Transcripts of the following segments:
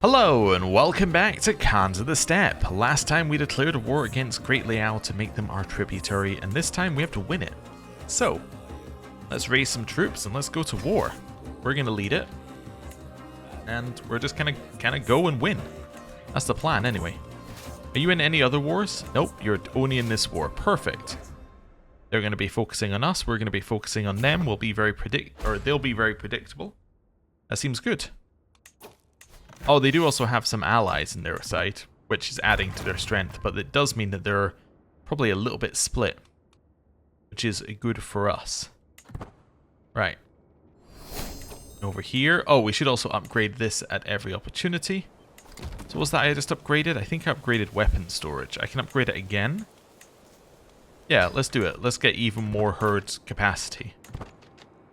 Hello and welcome back to Khans of the Steppe. Last time we declared a war against Great Liao to make them our tributary, and this time we have to win it. So, let's raise some troops and let's go to war. We're gonna lead it, and we're just gonna go and win. That's the plan anyway. Are you in any other wars? Nope, you're only in this war. Perfect. They're gonna be focusing on us, we're gonna be focusing on them. They'll be very predictable. That seems good. Oh, they do also have some allies in their side, which is adding to their strength, but it does mean that they're probably a little bit split, which is good for us. Right. Over here. Oh, we should also upgrade this at every opportunity. So what's that I just upgraded? I think I upgraded weapon storage. I can upgrade it again. Yeah, let's do it. Let's get even more herd capacity.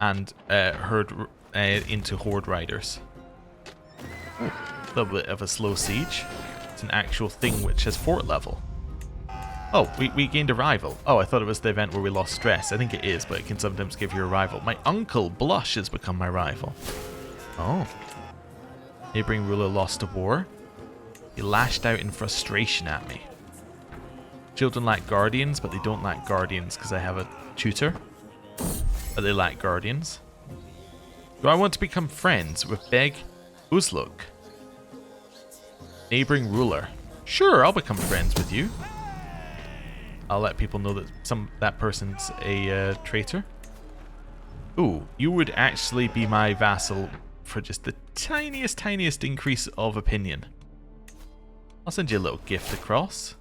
And herd into horde riders. A little bit of a slow siege. It's an actual thing which has fort level. Oh, we gained a rival. Oh, I thought it was the event where we lost stress. I think it is, but it can sometimes give you a rival. My uncle Blush has become my rival. Oh. Neighboring ruler lost a war. He lashed out in frustration at me. Children lack guardians, but they don't lack guardians because I have a tutor. But they lack guardians. Do I want to become friends with Beg Uzluk? Neighboring ruler. Sure, I'll become friends with you. I'll let people know that that person's a traitor. Ooh, you would actually be my vassal for just the tiniest increase of opinion. I'll send you a little gift across.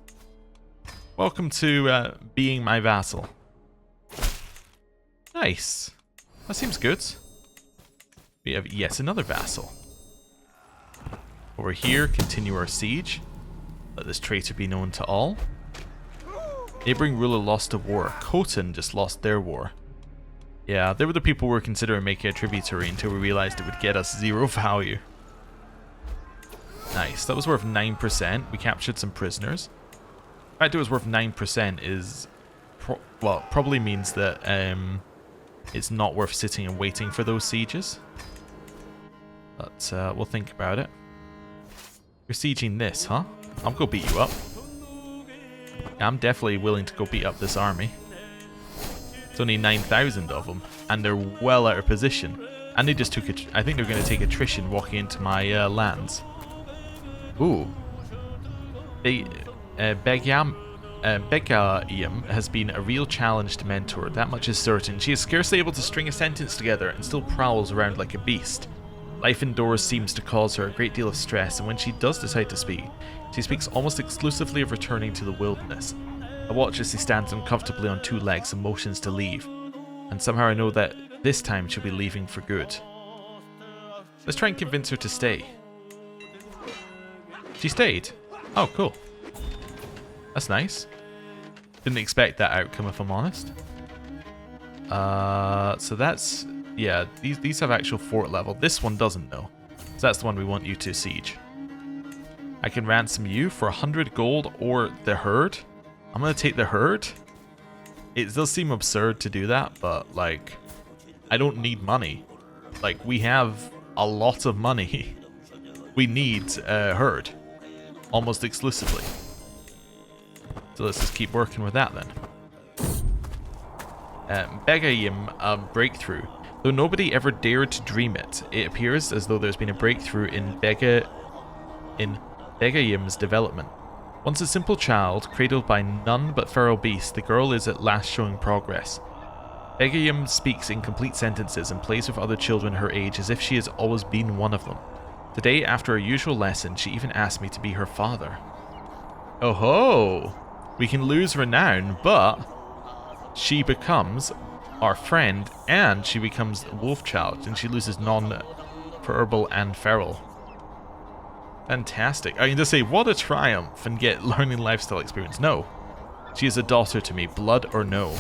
Welcome to being my vassal. Nice. That seems good. We have yet another vassal. Over here, continue our siege. Let this traitor be known to all. Neighboring ruler lost a war. Khotan just lost their war. Yeah, they were the people we were considering making a tributary until we realized it would get us 0 value. Nice, that was worth 9%. We captured some prisoners. The fact it was worth 9% is... probably means that it's not worth sitting and waiting for those sieges. But we'll think about it. You're sieging this, huh? I'll go beat you up. I'm definitely willing to go beat up this army. It's only 9,000 of them, and they're well out of position. And they just took I think they're going to take attrition walking into my lands. Ooh. Begayam has been a real challenge to mentor, that much is certain. She is scarcely able to string a sentence together and still prowls around like a beast. Life indoors seems to cause her a great deal of stress, and when she does decide to speak, she speaks almost exclusively of returning to the wilderness. I watch as she stands uncomfortably on 2 legs and motions to leave, and somehow I know that this time she'll be leaving for good. Let's try and convince her to stay. She stayed. Oh, cool. That's nice. Didn't expect that outcome, if I'm honest. So that's... yeah, these have actual fort level. This one doesn't, though. So that's the one we want you to siege. I can ransom you for 100 gold or the herd. I'm going to take the herd. It does seem absurd to do that, but, like, I don't need money. Like, we have a lot of money. We need a herd. Almost exclusively. So let's just keep working with that, then. Begayim breakthrough. Though nobody ever dared to dream it, it appears as though there's been a breakthrough in Begayim's development. Once a simple child, cradled by none but feral beasts, the girl is at last showing progress. Begayim speaks in complete sentences and plays with other children her age as if she has always been one of them. Today, after her usual lesson, she even asked me to be her father. Oh ho! We can lose renown, but she becomes our friend, and she becomes a wolf child, and she loses non-verbal and feral. Fantastic. I can just say, what a triumph, and get learning lifestyle experience. No. She is a daughter to me, blood or no.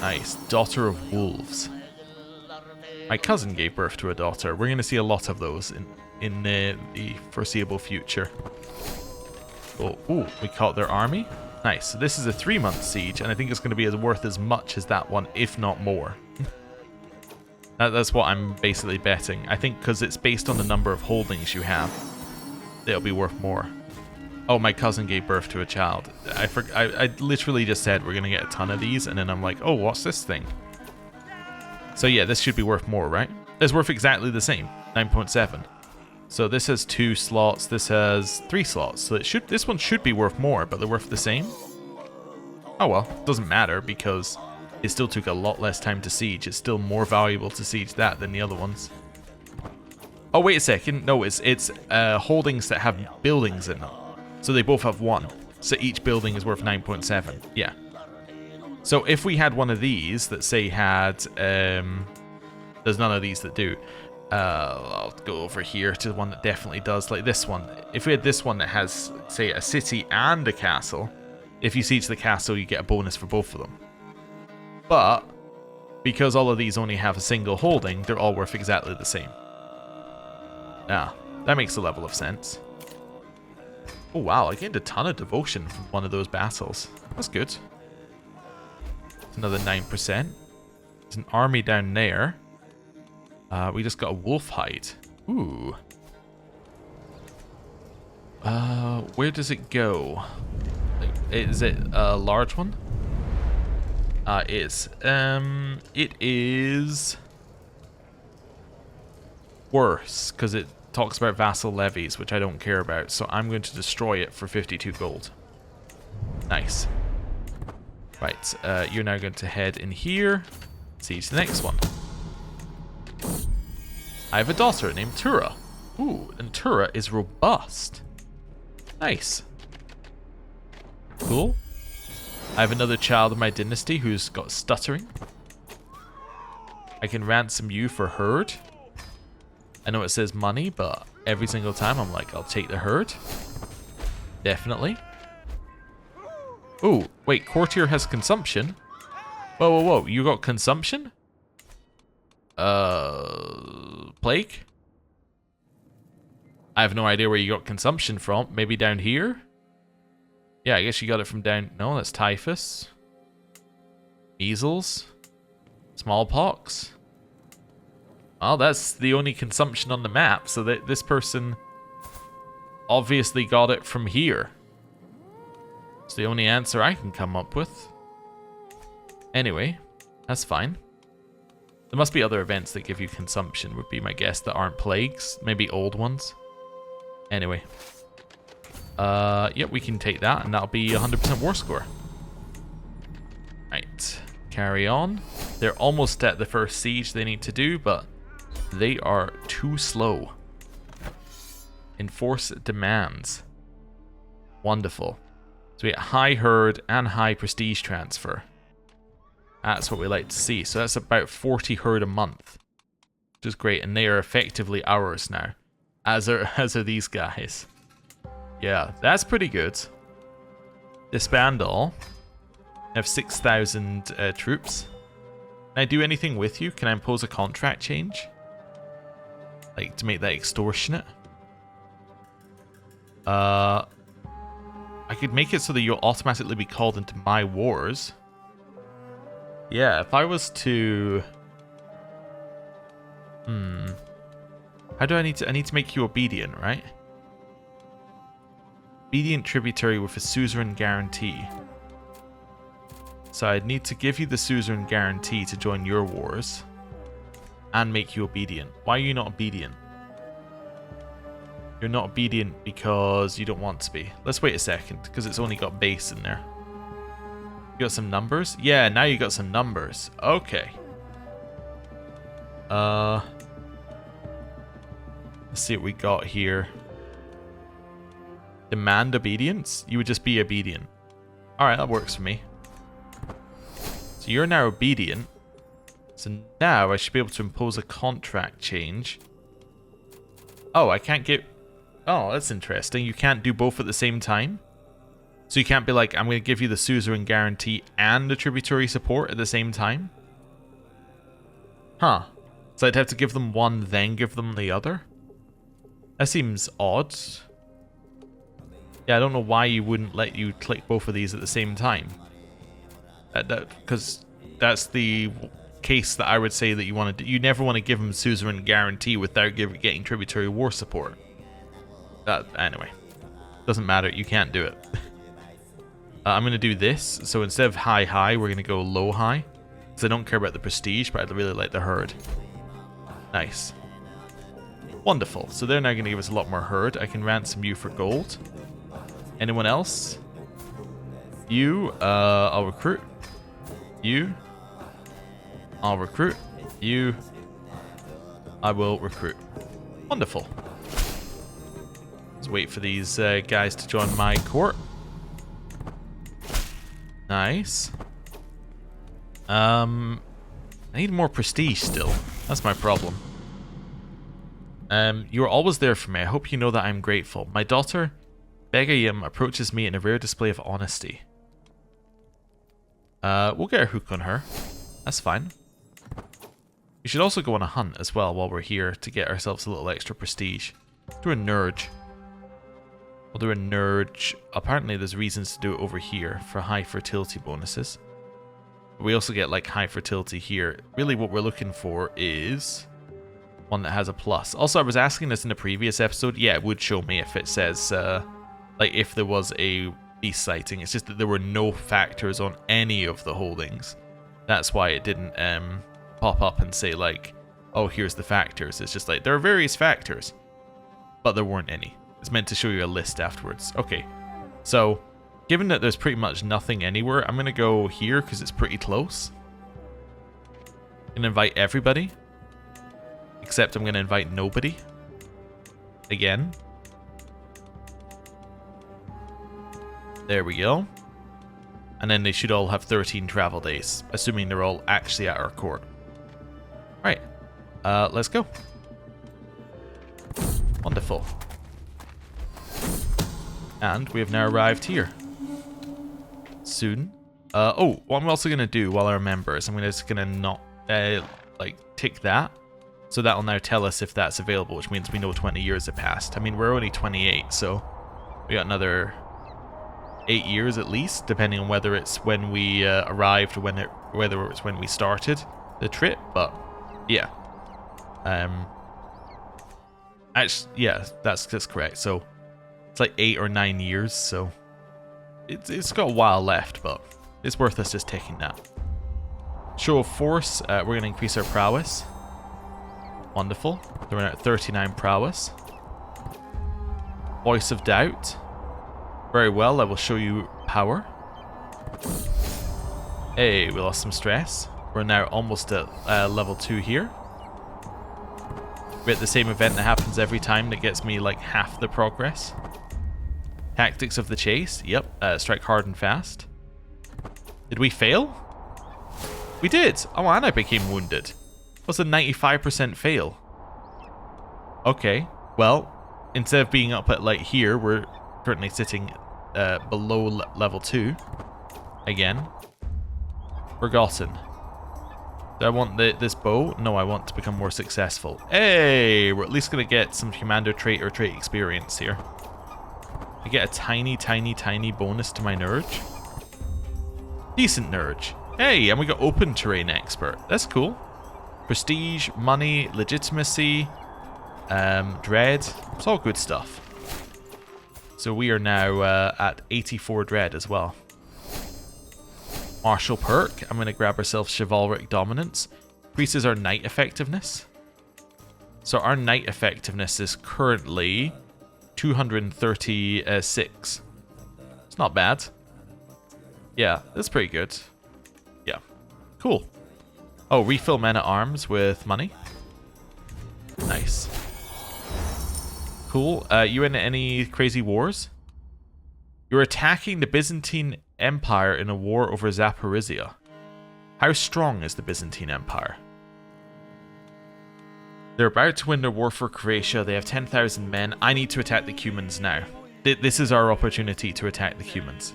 Nice. Daughter of wolves. My cousin gave birth to a daughter. We're going to see a lot of those in the foreseeable future. Oh, ooh, we caught their army. Nice. So this is a 3-month siege, and I think it's going to be worth as much as that one, if not more. That's what I'm basically betting. I think because it's based on the number of holdings you have, it'll be worth more. Oh, my cousin gave birth to a child. I literally just said we're going to get a ton of these, and then I'm like, oh, what's this thing? So yeah, this should be worth more, right? It's worth exactly the same, 9.7. So this has 2 slots, this has 3 slots. So this one should be worth more, but they're worth the same? Oh well, doesn't matter because it still took a lot less time to siege. It's still more valuable to siege that than the other ones. Oh, wait a second. No, it's holdings that have buildings in them. So they both have 1. So each building is worth 9.7. Yeah. So if we had one of these that say had... there's none of these that do. I'll go over here to the one that definitely does, like this one. If we had this one that has, say, a city and a castle, if you siege the castle, you get a bonus for both of them. But, because all of these only have a single holding, they're all worth exactly the same. Yeah, that makes a level of sense. Oh wow, I gained a ton of devotion from one of those battles. That's good. It's another 9%. There's an army down there. We just got a wolf hide. Ooh. Where does it go? Is it a large one? It is. It is worse because it talks about vassal levies, which I don't care about. So I'm going to destroy it for 52 gold. Nice. Right, you're now going to head in here. Siege the next one. I have a daughter named Tura. Ooh, and Tura is robust. Nice. Cool. I have another child of my dynasty who's got stuttering. I can ransom you for herd. I know it says money, but every single time I'm like, I'll take the herd. Definitely. Ooh, wait, courtier has consumption? Whoa, whoa, whoa, you got consumption? Plague? I have no idea where you got consumption from. Maybe down here? Yeah, I guess you got it from down... No, that's typhus. Measles. Smallpox. Well, that's the only consumption on the map, so that this person obviously got it from here. It's the only answer I can come up with. Anyway, that's fine. There must be other events that give you consumption, would be my guess, that aren't plagues. Maybe old ones. Anyway. Yep, we can take that, and that'll be 100% war score. Right, carry on. They're almost at the first siege they need to do, but they are too slow. Enforce demands. Wonderful. So we get high herd and high prestige transfer. That's what we like to see. So that's about 40 herd a month, which is great, and they are effectively ours now, as are these guys. Yeah, that's pretty good. Disband all. I have 6,000 troops. Can I do anything with you? Can I impose a contract change? Like, to make that extortionate? I could make it so that you'll automatically be called into my wars. Yeah, if I was to... How do I need to make you obedient, right? Obedient tributary with a suzerain guarantee. So I'd need to give you the suzerain guarantee to join your wars. And make you obedient. Why are you not obedient? You're not obedient because you don't want to be. Let's wait a second, because it's only got base in there. You got some numbers? Yeah, now you got some numbers. Okay. Let's see what we got here. Demand obedience? You would just be obedient. Alright, that works for me. So you're now obedient. So now I should be able to impose a contract change. Oh, I can't get... Oh, that's interesting. You can't do both at the same time? So you can't be like, I'm going to give you the suzerain guarantee and the tributary support at the same time? Huh. So I'd have to give them one, then give them the other? That seems odd. Yeah, I don't know why you wouldn't let you click both of these at the same time. Because that's the case that I would say that you want to. You never want to give them suzerain guarantee without getting tributary war support. Anyway, doesn't matter. You can't do it. I'm going to do this. So instead of high, we're going to go low-high. Because I don't care about the prestige, but I really like the herd. Nice. Wonderful. So they're now going to give us a lot more herd. I can ransom you for gold. Anyone else? You, I'll recruit. You. I'll recruit. You. I will recruit. Wonderful. Let's wait for these guys to join my court. Nice. I need more prestige still. That's my problem. You're always there for me. I hope you know that I'm grateful. My daughter, Begayim, approaches me in a rare display of honesty. We'll get a hook on her. That's fine. We should also go on a hunt as well while we're here to get ourselves a little extra prestige. Do a nurge. We'll do a nurge. Apparently there's reasons to do it over here for high fertility bonuses. We also get like high fertility here. Really what we're looking for is one that has a plus. Also, I was asking this in the previous episode. Yeah, it would show me if it says, like if there was a beast sighting. It's just that there were no factors on any of the holdings. That's why it didn't pop up and say like, oh, here's the factors. It's just like, there are various factors, but there weren't any. It's meant to show you a list afterwards. Okay, so given that there's pretty much nothing anywhere, I'm going to go here because it's pretty close. I'm going to invite everybody. Except I'm going to invite nobody. Again. There we go. And then they should all have 13 travel days. Assuming they're all actually at our court. Alright. Let's go. Wonderful. And we have now arrived here. Soon. Oh, what I'm also going to do while I remember is I'm just going to not, like, tick that. So that'll now tell us if that's available, which means we know 20 years have passed. I mean, we're only 28, so we got another 8 years at least, depending on whether it's when we arrived or whether it's when we started the trip. But yeah, actually, yeah, that's correct. So it's like 8 or 9 years, so it's got a while left, but it's worth us just taking that. Show of force. We're going to increase our prowess. Wonderful. They're at 39 prowess. Voice of doubt. Very well, I will show you power. Hey, we lost some stress. We're now almost at level 2 here. We're at the same event that happens every time that gets me like half the progress. Tactics of the chase. Yep. Strike hard and fast. Did we fail? We did. Oh, and I became wounded. Was a 95% fail. Okay, well, instead of being up at like here, we're currently sitting below level 2. Again. Forgotten. Do I want this bow? No, I want to become more successful. Hey, we're at least going to get some commander trait or trait experience here. I get a tiny bonus to my nurge. Decent nurge. Hey, and we got open terrain expert. That's cool. Prestige, money, legitimacy, dread. It's all good stuff. So we are now at 84 dread as well. Martial perk. I'm going to grab ourselves chivalric dominance. Increases our knight effectiveness. So our knight effectiveness is currently 236. It's not bad. Yeah, that's pretty good. Yeah. Cool. Oh, refill men at arms with money. Nice. Cool. You in any crazy wars? You're attacking the Byzantine Empire in a war over Zaporizhia. How strong is the Byzantine Empire? They're about to win their war for Croatia. They have 10,000 men. I need to attack the Cumans now. This is our opportunity to attack the Cumans.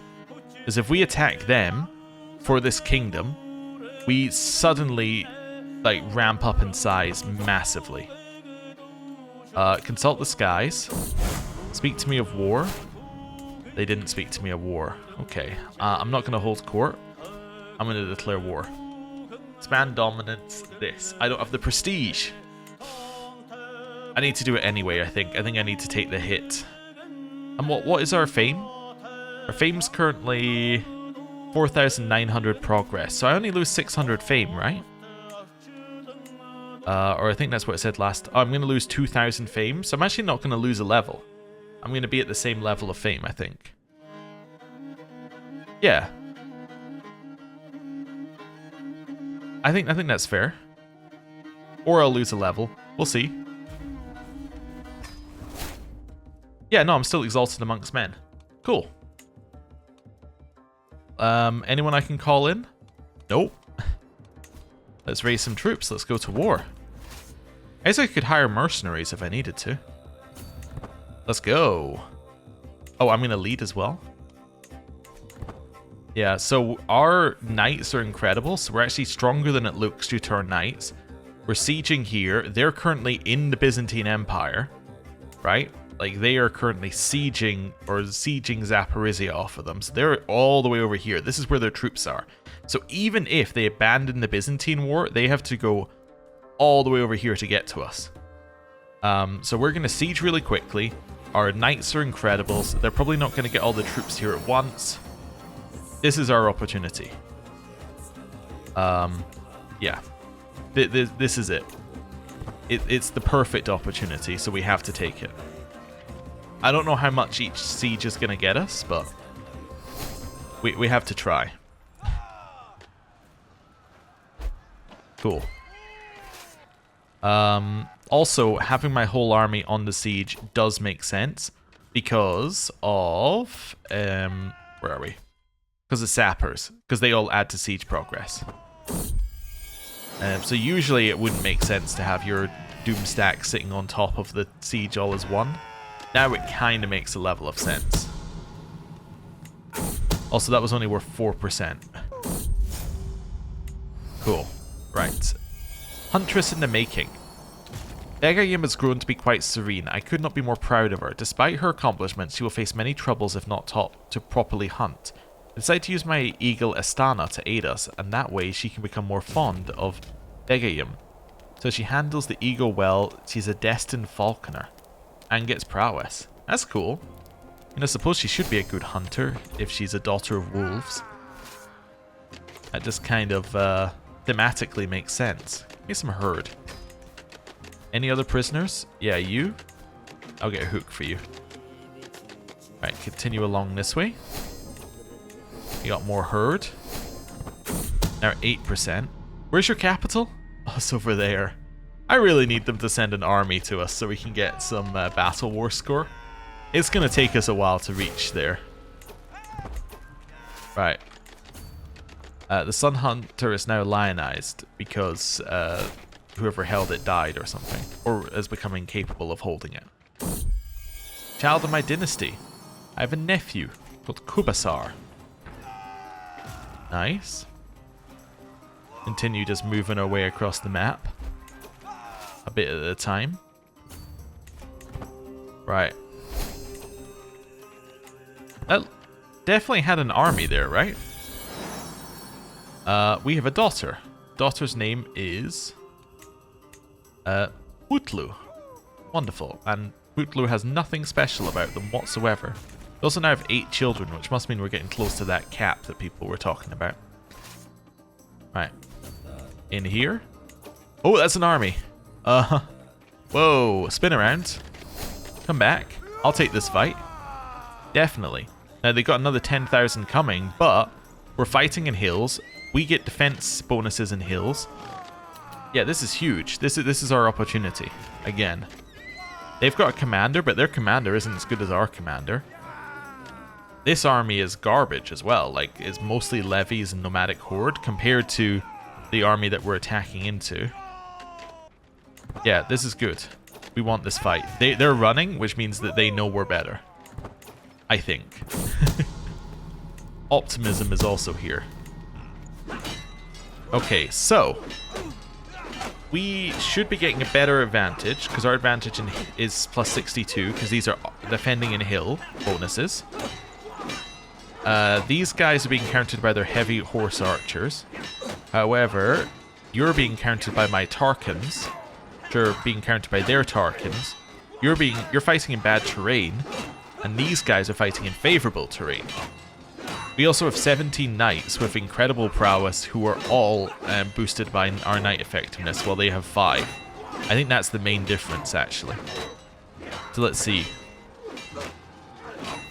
Because if we attack them for this kingdom, we suddenly like ramp up in size massively. Consult the skies. Speak to me of war. They didn't speak to me of war. Okay. I'm not going to hold court. I'm going to declare war. Expand dominance. This. I don't have the prestige. I need to do it anyway, I think. I think I need to take the hit. And what is our fame? Our fame's currently 4,900 progress. So I only lose 600 fame, right? Or I think that's what it said last. Oh, I'm going to lose 2,000 fame. So I'm actually not going to lose a level. I'm going to be at the same level of fame, I think. Yeah. I think that's fair. Or I'll lose a level. We'll see. Yeah, no, I'm still exalted amongst men. Cool. Anyone I can call in? Nope. Let's raise some troops. Let's go to war. I guess I could hire mercenaries if I needed to. Let's go. Oh, I'm going to lead as well. Yeah, so our knights are incredible. So we're actually stronger than it looks due to our knights. We're sieging here. They're currently in the Byzantine Empire, right? Like, they are currently sieging Zaporizhia off of them. So they're all the way over here. This is where their troops are. So even if they abandon the Byzantine war, they have to go all the way over here to get to us. So we're going to siege really quickly. Our knights are incredible. So they're probably not going to get all the troops here at once. This is our opportunity. Yeah. This is it. It's the perfect opportunity, so we have to take it. I don't know how much each siege is going to get us, but we have to try. Cool. Also, having my whole army on the siege does make sense because of... where are we? Because of sappers. Because they all add to siege progress. So usually it wouldn't make sense to have your doom stack sitting on top of the siege all as one. Now it kind of makes a level of sense. Also, that was only worth 4%. Cool. Right. Huntress in the making. Begayim has grown to be quite serene. I could not be more proud of her. Despite her accomplishments, she will face many troubles if not taught to properly hunt. I decided to use my eagle Astana to aid us, and that way she can become more fond of Begayim. So she handles the eagle well. She's a destined falconer. And gets prowess. That's cool. And I suppose she should be a good hunter if she's a daughter of wolves. That just kind of thematically makes sense. Give me some herd. Any other prisoners? Yeah, you? I'll get a hook for you. Right, continue along this way. You got more herd. Now 8%. Where's your capital? Oh, it's over there. I really need them to send an army to us so we can get some battle war score. It's going to take us a while to reach there. Right. The Sun Hunter is now lionized because whoever held it died or something. Or is becoming incapable of holding it. Child of my dynasty. I have a nephew called Kubasar. Nice. Continue just moving our way across the map. A bit at a time. Right. That definitely had an army there, right? We have a daughter. Daughter's name is... Utlu. Wonderful. And Utlu has nothing special about them whatsoever. We also now have 8 children, which must mean we're getting close to that cap that people were talking about. Right. In here. Oh, that's an army. Whoa, spin around. Come back. I'll take this fight. Definitely. Now, they got another 10,000 coming, but we're fighting in hills. We get defense bonuses in hills. Yeah, this is huge. This is our opportunity. Again. They've got a commander, but their commander isn't as good as our commander. This army is garbage as well. Like, it's mostly levies and nomadic horde compared to the army that we're attacking into. Yeah, this is good. We want this fight. They're running, which means that they know we're better. I think. Optimism is also here. Okay, so we should be getting a better advantage because our advantage is plus 62 because these are defending in hill bonuses. These guys are being countered by their heavy horse archers. However, You're being countered by my Tarkans. You're being countered by their Tarkans. You're fighting in bad terrain, and these guys are fighting in favorable terrain. We also have 17 knights with incredible prowess who are all boosted by our knight effectiveness, while they have 5. I think that's the main difference, actually. So let's see.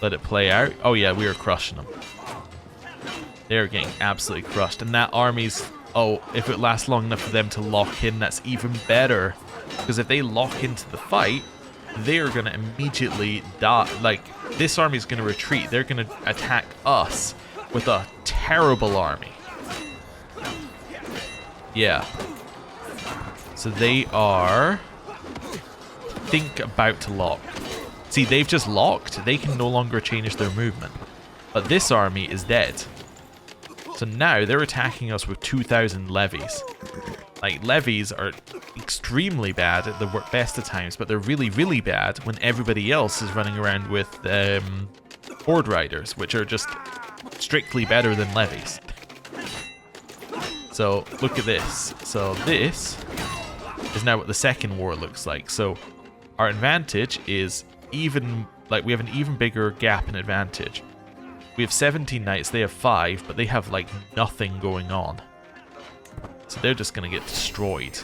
Let it play out. Oh yeah, we are crushing them. They're getting absolutely crushed. And that army's... Oh, if it lasts long enough for them to lock in, that's even better. Because if they lock into the fight, they're going to immediately die. Like, this army's going to retreat. They're going to attack us with a terrible army. Yeah. So they are... I think about to lock. See, they've just locked. They can no longer change their movement. But this army is dead. So now they're attacking us with 2,000 levies. Like, levies are extremely bad at the best of times, but they're really, really bad when everybody else is running around with horde riders, which are just strictly better than levies. So look at this. So this is now what the second war looks like. So our advantage is even, like, we have an even bigger gap in advantage. We have 17 knights, they have 5, but they have, like, nothing going on. So they're just going to get destroyed.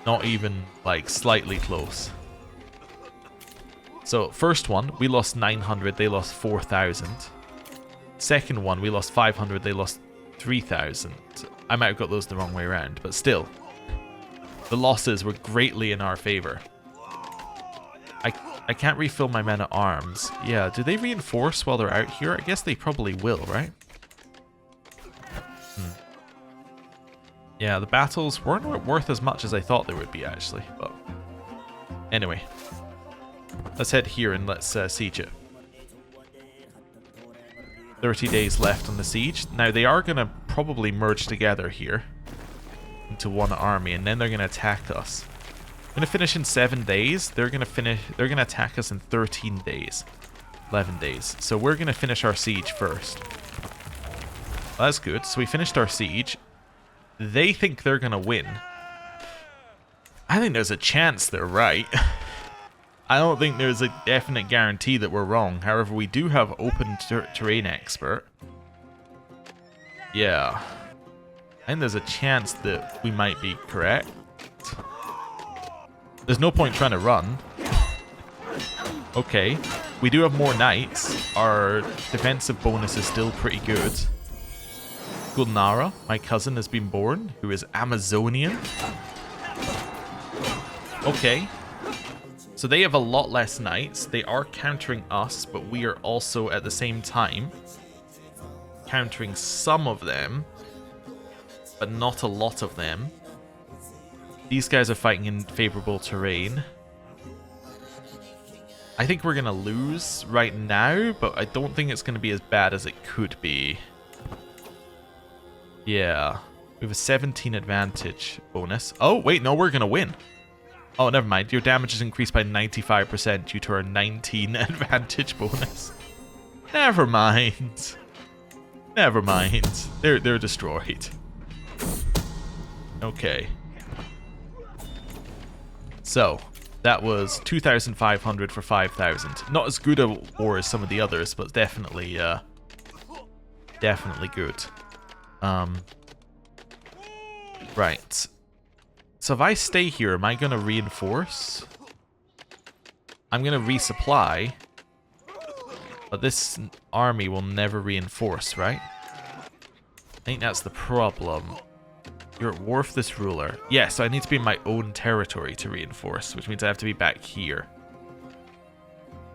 Not even, like, slightly close. So, first one, we lost 900, they lost 4,000. Second one, we lost 500, they lost 3,000. I might have got those the wrong way around, but still. The losses were greatly in our favor. I can't refill my men at arms. Yeah, do they reinforce while they're out here? I guess they probably will, right? Yeah, the battles weren't worth as much as I thought they would be, actually. But anyway, let's head here and let's siege it. 30 days left on the siege. Now, they are going to probably merge together here into one army, and then they're going to attack us. We're going to finish in 7 days. They're going to attack us in 13 days. 11 days. So we're going to finish our siege first. Well, that's good. So we finished our siege. They think they're going to win. I think there's a chance they're right. I don't think there's a definite guarantee that we're wrong. However, we do have open terrain expert. Yeah. I think there's a chance that we might be correct. There's no point trying to run. Okay. We do have more knights. Our defensive bonus is still pretty good. Gulnara, my cousin, has been born, who is Amazonian. Okay. So they have a lot less knights. They are countering us, but we are also at the same time countering some of them, but not a lot of them. These guys are fighting in favorable terrain. I think we're going to lose right now, but I don't think it's going to be as bad as it could be. Yeah. We have a 17 advantage bonus. Oh, wait, no, we're going to win. Oh, never mind. Your damage is increased by 95% due to our 19 advantage bonus. Never mind. Never mind. They're destroyed. Okay. So, that was 2,500 for 5,000. Not as good a war as some of the others, but definitely, definitely good. Right. So if I stay here, am I going to reinforce? I'm going to resupply. But this army will never reinforce, right? I think that's the problem. You're at war with this ruler. Yeah, so I need to be in my own territory to reinforce, which means I have to be back here.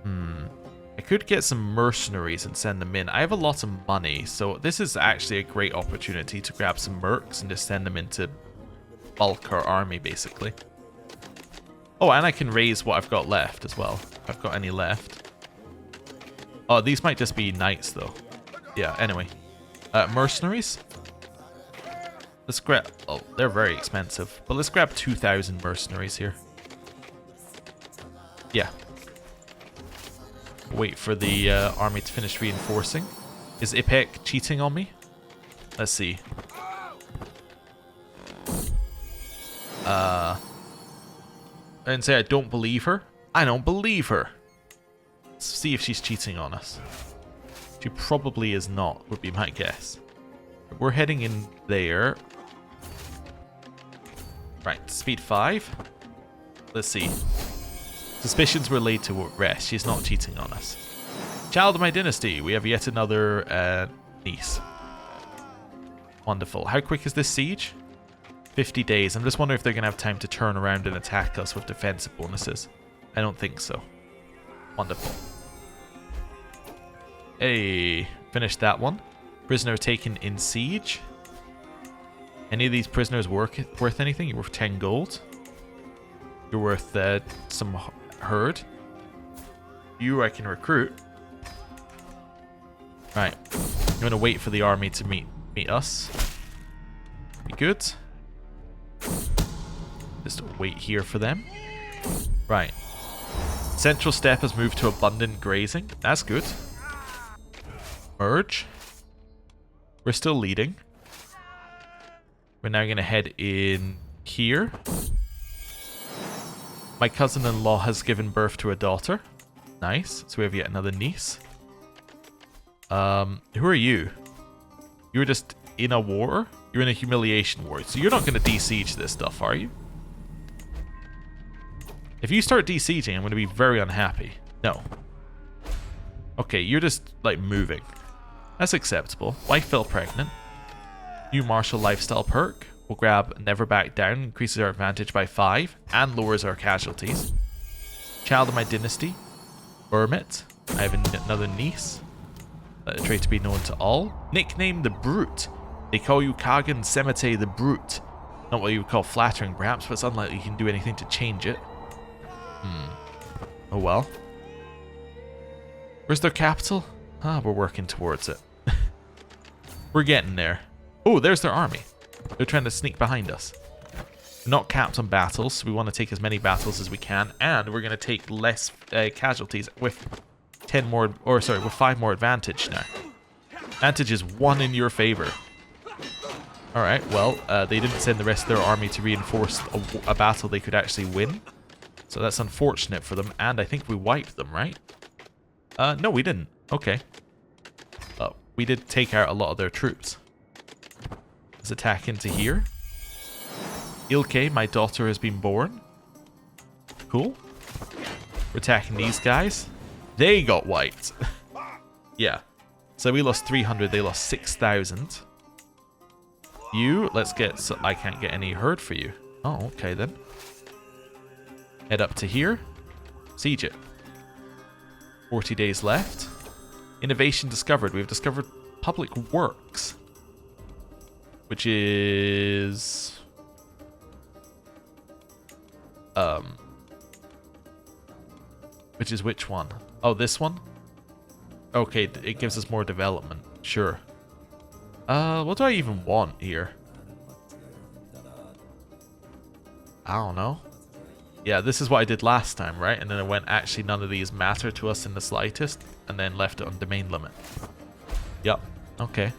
I could get some mercenaries and send them in. I have a lot of money, so this is actually a great opportunity to grab some mercs and just send them in to bulk our army, basically. Oh, and I can raise what I've got left as well, if I've got any left. Oh, these might just be knights, though. Yeah, anyway. Mercenaries? Let's grab... Oh, they're very expensive. But let's grab 2,000 mercenaries here. Yeah. Wait for the army to finish reinforcing. Is Ipek cheating on me? Let's see. And say I don't believe her. I don't believe her. Let's see if she's cheating on us. She probably is not, would be my guess. We're heading in there. Right, speed 5. Let's see. Suspicions were laid to rest. She's not cheating on us. Child of my dynasty. We have yet another niece. Wonderful. How quick is this siege? 50 days. I'm just wondering if they're going to have time to turn around and attack us with defensive bonuses. I don't think so. Wonderful. Hey, finished that one. Prisoner taken in siege. Any of these prisoners worth anything? You're worth 10 gold. You're worth some herd. You I can recruit. Right. I'm going to wait for the army to meet us. Be good. Just wait here for them. Right. Central Steppe has moved to abundant grazing. That's good. Merge. We're still leading. We're now going to head in here. My cousin-in-law has given birth to a daughter. Nice. So we have yet another niece. Who are you? You were just in a war? You're in a humiliation war. So you're not going to de-siege this stuff, are you? If you start de-sieging, I'm going to be very unhappy. No. Okay, you're just, like, moving. That's acceptable. Wife fell pregnant. New martial lifestyle perk. We'll grab Never Back Down. Increases our advantage by 5. And lowers our casualties. Child of my dynasty. Hermit. I have another niece. Let the trait to be known to all. Nickname the Brute. They call you Kagan Semite the Brute. Not what you would call flattering, perhaps, but it's unlikely you can do anything to change it. Oh well. Where's their capital? Ah, we're working towards it. We're getting there. Oh, there's their army. They're trying to sneak behind us. We're not capped on battles, so we want to take as many battles as we can, and we're going to take less casualties with 10 more, or sorry, with 5 more advantage now. Advantage is 1 in your favor. Alright, well, they didn't send the rest of their army to reinforce a battle they could actually win. So that's unfortunate for them, and I think we wiped them, right? No, we didn't. Okay. We did take out a lot of their troops. Let's attack into here. Ilke, my daughter has been born. Cool. We're attacking these guys. They got wiped. Yeah. So we lost 300, they lost 6,000. You, let's get... So I can't get any herd for you. Oh, okay then. Head up to here. Siege it. 40 days left. Innovation discovered. We've discovered public works. Which is... Which is which one? Oh, this one? Okay, it gives us more development. Sure. What do I even want here? I don't know. Yeah, this is what I did last time, right? And then I went, actually, none of these matter to us in the slightest, and then left it on domain limit. Yep. Okay.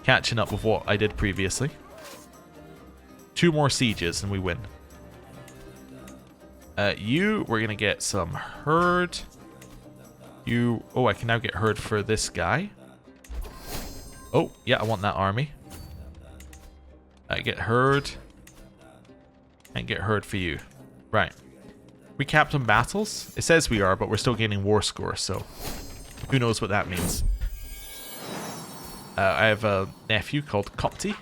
Catching up with what I did previously. 2 more sieges and we win. We're going to get some herd. Oh, I can now get herd for this guy. Oh, yeah, I want that army. I get herd. And get herd for you. Right. We capped on battles? It says we are, but we're still gaining war score, so who knows what that means. I have a nephew called Copti.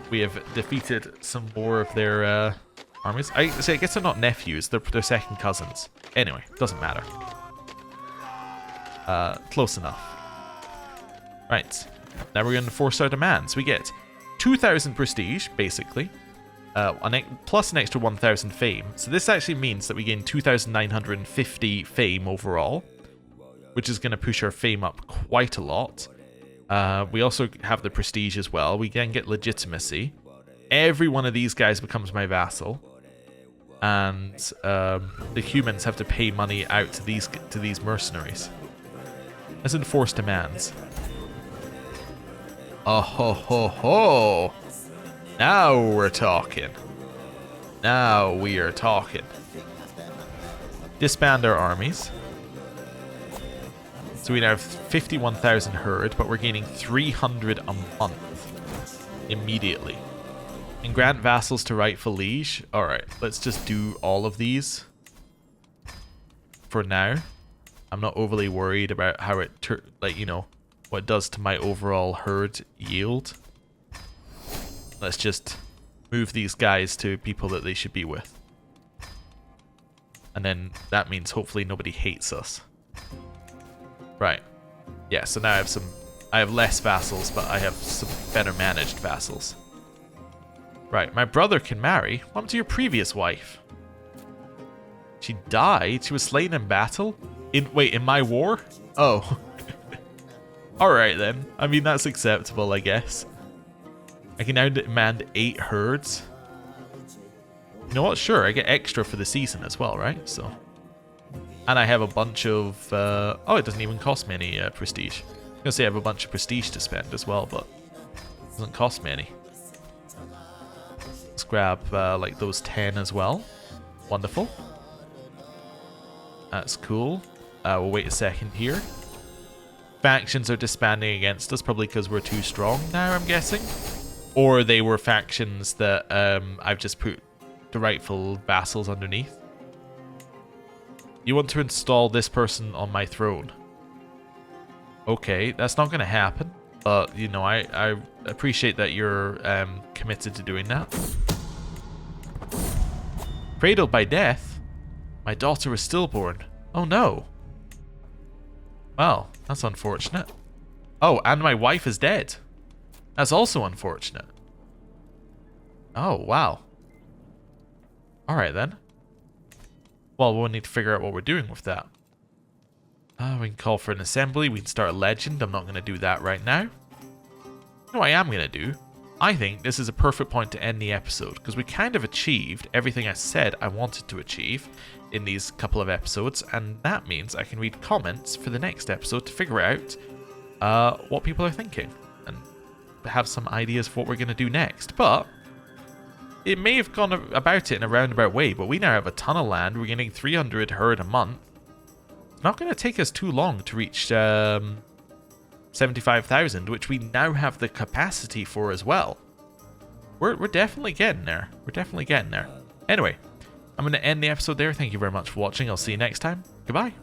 We have defeated some more of their armies. I guess they're not nephews, they're second cousins. Anyway, doesn't matter. Close enough. Right. Now we're going to force our demands. We get 2,000 prestige, basically. Plus an extra 1,000 fame. So this actually means that we gain 2,950 fame overall, which is going to push our fame up quite a lot. We also have the prestige as well. We then get legitimacy. Every one of these guys becomes my vassal. And the humans have to pay money out to these mercenaries. Let's enforce demands. Oh ho ho ho! Now we're talking. Now we are talking. Disband our armies. So we now have 51,000 herd, but we're gaining 300 a month immediately. And grant vassals to rightful liege. Alright, let's just do all of these for now. I'm not overly worried about how it, like, you know, what it does to my overall herd yield. Let's just move these guys to people that they should be with. And then that means hopefully nobody hates us. Right. Yeah, so now I have less vassals, but I have some better managed vassals. Right, my brother can marry. What happened to your previous wife? She died? She was slain in battle? Wait, in my war? Oh. Alright then. I mean, that's acceptable, I guess. I can now demand 8 herds. You know what? Sure, I get extra for the season as well, right? So, and I have a bunch of... oh, it doesn't even cost me any prestige. I was going to say I have a bunch of prestige to spend as well, but it doesn't cost me any. Let's grab like those 10 as well. Wonderful. That's cool. We'll wait a second here. Factions are disbanding against us, probably because we're too strong now, I'm guessing. Or they were factions that I've just put the rightful vassals underneath. You want to install this person on my throne. Okay, that's not going to happen. But, you know, I appreciate that you're committed to doing that. Cradled by death? My daughter was stillborn. Oh no. Well, that's unfortunate. Oh, and my wife is dead. That's also unfortunate. Oh, wow. Alright then. Well, we'll need to figure out what we're doing with that. We can call for an assembly. We can start a legend. I'm not going to do that right now. You know what I am going to do? I think this is a perfect point to end the episode, because we kind of achieved everything I said I wanted to achieve in these couple of episodes, and that means I can read comments for the next episode to figure out what people are thinking and have some ideas for what we're going to do next. But it may have gone about it in a roundabout way, but we now have a ton of land. We're getting 300 herd a month. It's not going to take us too long to reach 75,000, which we now have the capacity for as well. We're definitely getting there. We're definitely getting there. Anyway, I'm going to end the episode there. Thank you very much for watching. I'll see you next time. Goodbye.